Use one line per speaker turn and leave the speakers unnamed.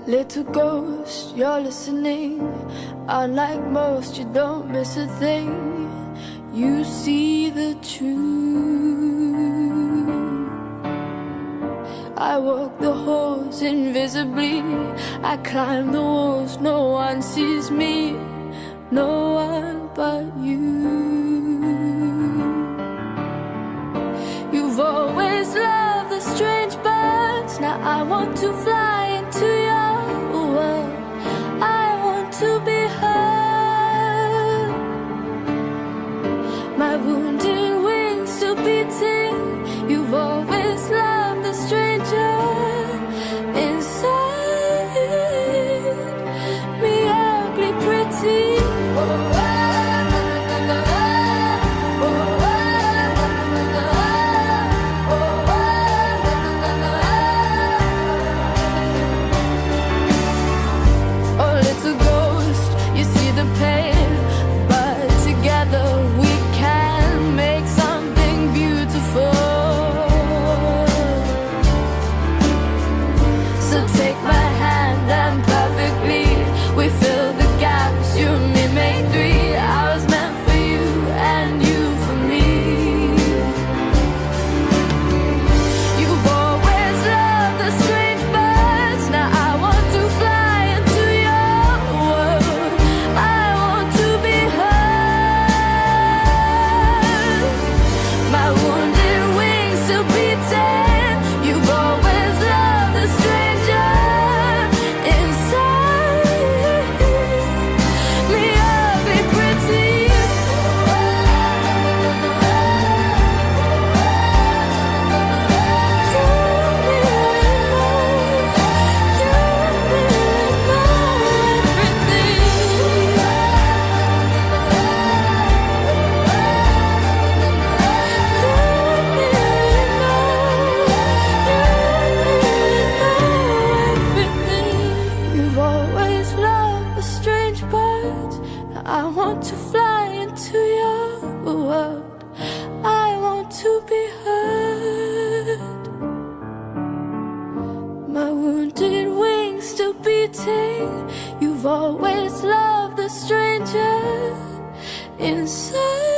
Little ghost, you're listening. Unlike most, you don't miss a thing. You see the truth. I walk the halls invisibly. I climb the walls, no one sees me. No one but you. You've always loved the strange birds. Now I want to fly into your world. I want to be heard. My wounded wings still beating. You've always loved the stranger inside me, ugly pretty. I want to fly into your world. I want to be heard. My wounded wings still beating. You've always loved the stranger inside.